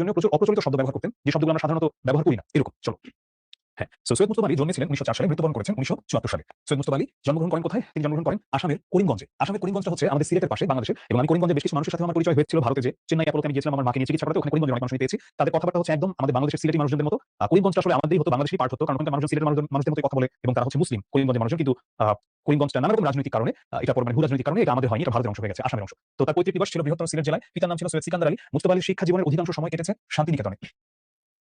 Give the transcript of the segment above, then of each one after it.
জন্য প্রচুর অপ্রচলিত শব্দ ব্যবহার করতেন, যে শব্দগুলো আমরা সাধারণত ব্যবহার করি না। এরকম চলো। হ্যাঁ, সৈয়দ মুজতবা আলী জন্মেছিলেন ১৯০৪ সালে, মৃত্যুবরণ করেছেন ১৯৭৪ সালে। সৈয়দ মুজতবা আলী জন্মগ্রহণ করেন কোথায়? তিনি জন্মগ্রহণ করেন আসামের করিমগঞ্জে। আসামের করিমগঞ্জটা হচ্ছে আমাদের সিলেটের পাশে বাংলাদেশের, এবং আমি করিমগঞ্জে বেশ কিছু মানুষের সাথে আমার পরিচয় হয়েছিল ভারতে, যে চেন্নাই অ্যাপোলোতে আমি গিয়েছিলাম আমার মাকে নিয়ে চিকিৎসা করাতে। ওখানে করিমগঞ্জে অনেক মানুষ পেয়েছি, তাদের কথাবার্তা হচ্ছে একদম আমাদের বাংলাদেশের সিলেটি মানুষদের মতো। করিমগঞ্জটা আসলে আমাদেরই হতো, বাংলাদেশের পার্ট হতো, কারণ ওখানকার মানুষজন সিলেটের মানুষদের মতো কথা বলে এবং তারা হচ্ছে মুসলিম করিমগঞ্জের মানুষজন। কিন্তু করিমগঞ্জটা নানা রকম রাজনৈতিক কারণে, এটা পরে মানে ভূ রাজনৈতিক কারণে এটা আমাদের হয়নি, এটা ভারতের অংশ হয়ে গেছে, আসামের অংশ। তো তার পৈতৃক নিবাস ছিল বৃহত্তর সিলেট জেলায়। পিতার নাম ছিল সৈয়দ সিকান্দার আলী। মুজতবা আলীর শিক্ষা জীবনের অধিকাংশ সময় কেটেছে শান্তিনিকেতনে।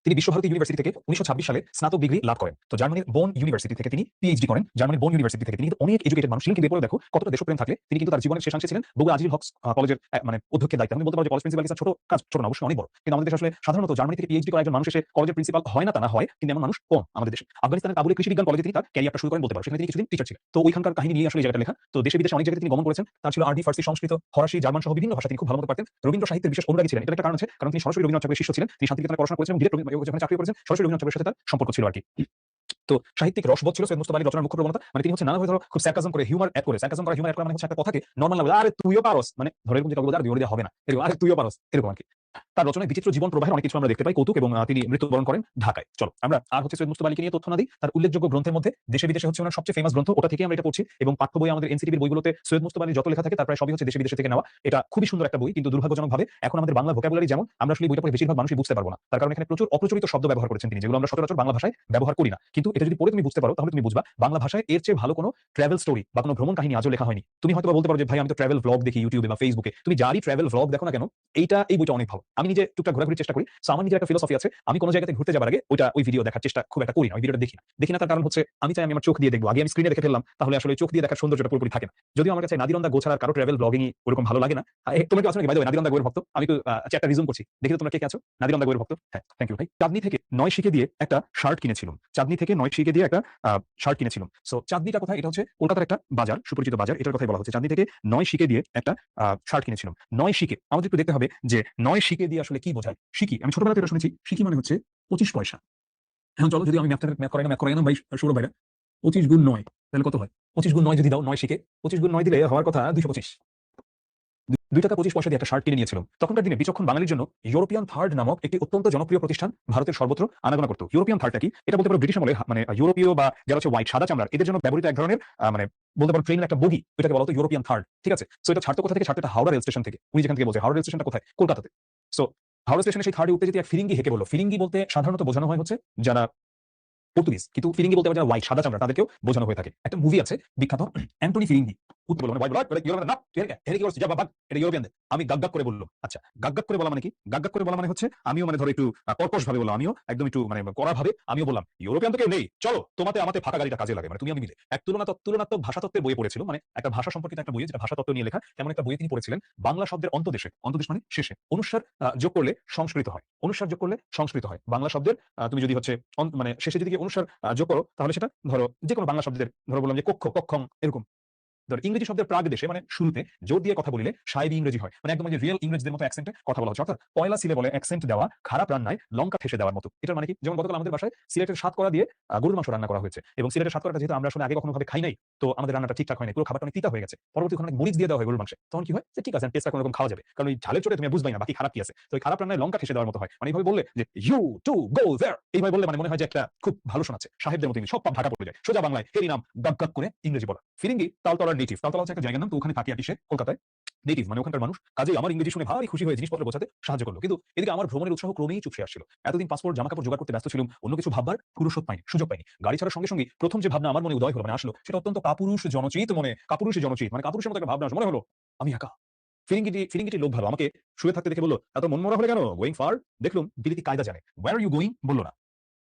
তিনি বিশ্বভারতী ইউনিভার্সিটি থেকে ১৯২৬ সালে স্নাতক ডিগ্রি লাভ করেন। তো জার্মানির বোন ইউনিভার্সিটি থেকে তিনি পিএইচডি করেন। জার্মানির বোন ইউনিভার্সিটি থেকে তিনি কিন্তু অনেক এডুকেটেড মানুষ ছিলেন, কিন্তু এরপরে দেখো কতটা দেশপ্রেম থাকলে তিনি কিন্তু তার জীবনের শেষাংশে ছিলেন বগুড়া আজিজ হক কলেজের মানে অধ্যক্ষের দায়িত্ব। আমি বলতে পারবো যে কলেজ প্রিন্সিপাল কিছু ছোট কাজ, ছোট না অবশ্যই অনেক বড়, কিন্তু আমাদের দেশে আসলে সাধারণত জার্মানি থেকে পিএইচডি করা একজন মানুষ এসে কলেজের প্রিন্সিপাল হয় না তা না হয়, কিন্তু এমন মানুষ কম আমাদের দেশে। আফগানিস্তানের কাবুলে কৃষি বিজ্ঞান কলেজে তিনি তার ক্যারিয়ারটা শুরু করেন বলতে পারো, সেখানে তিনি কিছুদিন টিচার ছিলেন। তো ওইখানকার কাহিনী নিয়ে আসলে এই জায়গাটা লেখা। তো দেশে বিদেশে অনেক জায়গায় তিনি গমন করেছেন। তার ছিল আরবি, ফার্সি, সংস্কৃত, ফরাসি, জার্মান সহ বিভিন্ন ভাষা তিনি খুব ভালো মতো পারতেন। রবীন্দ্র সাহিত্যের বিশেষ অনুরাগী ছিলেন। এটা একটা কারণ আছে, কারণ তিনি সরাসরি রবীন্দ্রনাথ ঠাকুরের শিষ্য ছিলেন। তিনি শান্তিনিকেতনে পড়াশোনা করেছেন এবং ডিরেক্ট ওখানে চাকরি করেছেন, সরাসরি রবীন্দ্রনাথ ঠাকুরের সাথে তার সম্পর্ক ছিল আর কি। তো সাহিত্যিক রসবোধ ছিল সৈয়দ মুজতবা আলীর রচনার মুখ্য প্রবণতা। মানে তিনি হচ্ছে নানাভাবে ধরো খুব সার্কাজম করে হিউমার এড করে, সার্কাজম করা হিউমার এড করা মানে হচ্ছে একটা কথাকে নরমাল না, আরে তুইও পারস, মানে ধরে এরকম যেটা বলতে আর বিবরণ দেওয়া হবে না, এরকম আরে তুইও পারস এরকম আর কি। তার রচনায় বিচিত্র জীবন প্রবাহের অনেক কিছু আমরা দেখতে পাই, কৌতুক, এবং তিনি মৃত্যুবরণ করেন ঢাকায়। চলো আমরা আর হচ্ছে সৈয়দ মুজতবা আলীকে নিয়ে তথ্য না দিই। তার উল্লেখযোগ্য গ্রন্থের মধ্যে দেশে বিদেশে হচ্ছে ওনার সবচেয়ে ফেমাস গ্রন্থ, ওটা থেকে আমরা এটা পড়ছি, এবং পাঠ্য বই আমাদের এনসিটিভির বইগুলোতে সৈয়দ মুজতবা আলীর যত লেখা থাকে তার প্রায় সবই হচ্ছে দেশে বিদেশে থেকে নেওয়া। এটা খুবই সুন্দর একটা বই, কিন্তু দুর্ভাগ্যজনকভাবে এখন আমাদের বাংলা ভোকাবুলারি যেমন, আমরা আসলে বইটা পড়ে বেশিরভাগ মানুষই বুঝতে পারবো না, তার কারণ এখানে প্রচুর অপ্রচলিত শব্দ ব্যবহার করেছেন তিনি, যেগুলো আমরা সচরাচর বাংলা ভাষায় ব্যবহার করি না। কিন্তু এটা যদি পড়ে তুমি বুঝতে পারো তাহলে তুমি বুঝবা বাংলা ভাষায় এর চেয়ে ভালো কোনো ট্রাভেল স্টোরি বা কোনো ভ্রমণ কাহিনী আজও লেখা হয়নি। তুমি হয়তো বলতে পারো যে ভাই আমি তো ট্রাভেল ভ্লগ দেখি ইউটিউবে বা ফেসবুকে, তুমি যারই ট্রাভেল ভ্লগ দেখো না কেন, এই বইটা অনেক ভালো। আমি নিজে টুকটাক ঘোরাঘুরির চেষ্টা করি, সো আমার নিজের একটা ফিলোসফি আছে, আমি কোনো জায়গাতে ঘুরতে যাবার আগে ওই ভিডিও দেখার চেষ্টা খুব একটা করি না, ওই ভিডিওটা দেখি না। তার কারণ হচ্ছে আমি চাই আমি আমার চোখ দিয়ে দেখবো, আগে আমি স্ক্রিনে দেখে ফেললাম তাহলে আসলে চোখ দিয়ে দেখার সৌন্দর্যটা পুরোপুরি থাকে না। যদিও আমার কাছে নাদিরন্দা গো ছাড়া কারো ট্রাভেল ব্লগিংই ওরকম ভালো লাগে না। তোমরা কি আছো নাকি? বাই দ্য ওয়ে, নাদিরন্দা গোয়ের ভক্ত আমি তো চ্যাটটা রিজুম করছি, দেখি তো তোমরা কে কে আছো নাদিরন্দা গোয়ের ভক্ত। হ্যাঁ, থ্যাংক ইউ ভাই। চাঁদনী থেকে ৯ শিখে দিয়ে একটা শার্ট কিনেছিলাম। চাঁদনী থেকে ৯ শিখে দিয়ে একটা শার্ট কিনেছিলাম। সো চাঁদনীটা কোথায়? এটা হচ্ছে কলকাতার একটা বাজার, সুপরিচিত বাজার, এটার কথাই বলা হচ্ছে। চাঁদনী থেকে ৯ শিখে দিয়ে একটা শার্ট কিনেছিলাম। ৯ শিখে আমাদের একটু দেখতে হবে যে ৯ শিখে দিয়ে আসলে কি বোঝায়। শিখি আমি ছোটবেলা থেকে শুনেছি, শিখি মানে হচ্ছে ২৫ পয়সা। এখন চলো যদি আমি ম্যাথ করাই না ভাই সৌরভ ভাইরা, ২৫ গুণ ৯ তাহলে কত হয়? ২৫ গুণ ৯ যদি দাও ৯ শিখে, ২৫ গুণ ৯ দিলে হওয়ার কথা ২২৫। ২ টাকা ২৫ পয়সা দিয়ে একটা শার্ট কিনে নিয়েছিলাম। তখনকার দিনে বিচক্ষণ বাঙালির জন্য ইউরোপিয়ান থার্ড নামক একটি অত্যন্ত জনপ্রিয় প্রতিষ্ঠান ভারতের সর্বত্র আনাগোনা করত। ইউরোপিয়ান থার্ডটা কি? এটা বলতে পারো ব্রিটিশ আমলে মানে ইউরোপীয় বা যারা হচ্ছে হোয়াইট সাদা চামড়ার, এদের জন্য ব্যবহৃত এক ধরনের মানে বলতে পারো ট্রেনের একটা বগি, এটাকে বলা হতো ইউরোপিয়ান থার্ড। ঠিক আছে? সো এটা ছাড়তো কোথা থেকে? ছাড়তো এটা হাওড়া রেল স্টেশন থেকে। উনি যেখান থেকে বলছে হাওড়া রেল স্টেশনটা কোথায়? কলকাতাতে। সো হাওড়া স্টেশনে সেই থার্ডে উঠতে যেতে এক ফিরিঙ্গি হেঁকে বলল। ফিরিঙ্গি বলতে সাধারণত বোঝানো হয় হচ্ছে যারা পর্তুগিজ, কিন্তু ফিরিঙ্গি বলতে যারা হোয়াইট সাদা চামড়া তাদেরকেও বোঝানো হয়ে থাকে। একটা মুভি আছে বিখ্যাত, অ্যান্টনি ফিরিঙ্গি। উত্তর বলল মানে ইউরোপিয়ান না, এর কি করছিস যা বাবা, এটা ইউরোপিয়ানদের। আমি গাগ করে বললাম। আচ্ছা, গাগ করে বলা মানে কি? গাগ করে বলা মানে হচ্ছে আমিও মানে ধরো একটু কর্কশ ভাবে বললাম, আমিও একদম একটু মানে কড়া ভাবে আমিও বললাম ইউরোপিয়ান তো কেউ নেই, চলো তোমাতে আমাতে ফাঁকা গাড়িটা কাজে লাগে, মানে তুমি আমি মিলে। এক তুলনাত্মক ভাষাতত্ত্বের বইয়ে পড়েছিল, মানে একটা ভাষা সম্পর্কিত একটা বই যেটা ভাষাতত্ত্ব নিয়ে লেখা, তেমন একটা বইয়ে তিনি পড়েছিলেন বাংলা শব্দের অন্তদেশে, অন্তদেশ মানে শেষে অনুস্বার যোগ করলে সংস্কৃত হয়, অনুস্বার যোগ করলে সংস্কৃত হয়। বাংলা শব্দের তুমি যদি হচ্ছে মানে শেষে যদি অনুস্বার যোগ করো তাহলে সেটা ধরো যে কোনো বাংলা শব্দের, ধরো বললাম যে কক্ষ, কক্ষং, এরকম। ধর ইংরেজি শব্দের প্রাগ দেশে মানে শুরুতে জোর দিয়ে কথা বলিলে সাহেবী ইংরেজি হয়, মানে একদম যে রিয়েল ইংরেজদের মতো অ্যাকসেন্টে কথা বলা হচ্ছে, অর্থাৎ পয়লা সিলে বলে অ্যাকসেন্ট দেওয়া খারাপ রান্নায় লঙ্কা ঠেসে দেওয়ার মতো। এটার মানে কি? যেমন গতকাল আমাদের বাসায় সিলেটের সাতকরা দিয়ে গরুর মাংস রান্না করা হয়েছে, এবং সিলেটের সাতকরাটা যেহেতু আমরা আসলে আগে কখনো ভাবে খাই নাই, তো আমাদের রান্নাটা ঠিকঠাক হয় না, পুরো খাবারটা অনেক তিতা হয়ে গেছে। পরবর্তী ওখানে মরিচ দিয়ে দেওয়া হয় গরুর মাংসে, তখন কি হয় যে ঠিক আছে টেস্টটা কোনো রকম খাওয়া যাবে, কারণ ওই ঝালের চোটে তুমি বুঝবাই না বাকি খারাপ কি আছে। তো ওই খারাপ রান্নায় লঙ্কা ঠেসে দেওয়ার মতো হয়, মানে এইভাবে বললে যে ইউ টু গো দেয়ার, এইভাবে বললে মানে মনে হয় যে একটা খুব ভালো শোনাচ্ছে, সাহেবদের মতো ইংরেজি সব ঢাকা পড়ে যায়। সোজা বাংলায় হেরি নাম গাগ গাগ করে ইংরেজি বলা। ফিরিঙ্গি তালতলার নেটিভ, তালতলা হচ্ছে একটা জায়গার নাম, তো ওখানে থাকে আর কি সে কলকাতায় নেটিভ, মানে ওখানকার মানুষ। কাজেই আমার ইংরেজি শুনে ভারী খুশি হয়ে জিনিসপত্র গোছাতে সাহায্য করলো। কিন্তু এদিকে আমার ভ্রমণের উৎসাহ ক্রমেই চুপসে আসছিল। এতদিন পাসপোর্ট জামাকাপড় জোগাড় করতে ব্যস্ত ছিলাম, অন্য কিছু ভাববার পুরুষত্ব পাইনি, সুযোগ পাইনি। গাড়ি ছাড়ার সঙ্গে সঙ্গে প্রথম যে ভাবনা আমার মনে উদয় হলো, মানে আসলো, সেটা অত্যন্ত কাপুরুষ জনচিত মনে, কাপুরুষ জনচিত মানে কাপুরুষের মতো একটা ভাবনা মনে হলো আমি একা। ফিরিঙ্গিটি লোক ভালো, আমাকে শুয়ে থাকতে দেখে বললো এত মনমরা হলে কেন, গোয়িং ফার। দেখলুম বিলিতি কায়দা জানে। ওয়্যার আর ইউ গোয়িং বললো না,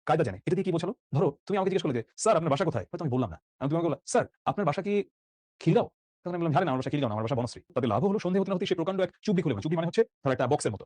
কায়দা জানে। এটা দিয়ে কি বোঝালো? ধরো তুমি আমাকে জিজ্ঞেস করলে যে স্যার আপনার বাসা কোথায়, হয়তো আমি বললাম না, আমি তোমাকে বললাম স্যার আপনার বাসা কি খিলগাঁও, তখন আমি বললাম জানেন আমার বাসা খিলগাঁও না, আমার বাসা বনশ্রী। তাদের লাভ হলো সন্দেহ হতে না হতে সে প্রকাণ্ড এক চুবড়ি খুলে, চুবড়ি মানে হচ্ছে ধর একটা বক্সের মতো,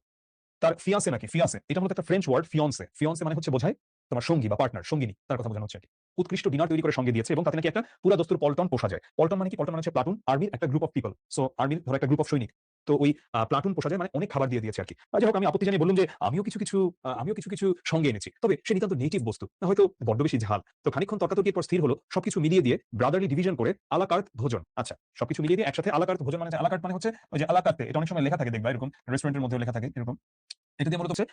তার ফিয়ান্সে নাকি ফিয়ান্সে, এটা হলো একটা ফ্রেঞ্চ ওয়ার্ড ফিয়ান্সে। ফিয়ান্সে মানে হচ্ছে বোঝায় তোমার সঙ্গী বা পার্টনার, সঙ্গিনী, তার কথা বোঝানো হচ্ছে আর কি। উৎকৃষ্ট ডিনার তৈরি করে সঙ্গে দিয়েছে এবং তাতে নাকি একটা পুরা দস্তুর পল্টন পোষা যায়। পল্টন মানে কি? পল্টন মানে হচ্ছে প্লাটুন, আর্মির একটা গ্রুপ অফ পিপল। সো আর্মির ধরো একটা গ্রুপ অফ সৈনিক, তো ওই প্লাটুন পোষা যায় মানে অনেক খাবার দিয়ে দিয়েছে আর কি। যাই হোক আমি আপত্তি জানিয়ে বললাম যে আমিও কিছু সঙ্গে এনেছি, তবে সে নিতান্ত নেটিভ বস্তু, হয়তো বড্ড বেশি ঝাল। তো খানিকক্ষণ তর্কাতর্কির পর স্থির হলো সবকিছু মিলিয়ে দিয়ে ব্রাদারলি ডিভিশন করে আলাকার্ট ভোজন। আচ্ছা, সবকিছু মিলিয়ে দিয়ে একসাথে আলাকার্ট ভোজন মানে আলাকার্ট মানে হচ্ছে ওই যে আলাকার্টে, এটা অনেক সময় লেখা থাকে দেখবা এরকম, রেস্টুরেন্টের মধ্যে লেখা থাকে এরকম। এটা দিয়ে মূলত হচ্ছে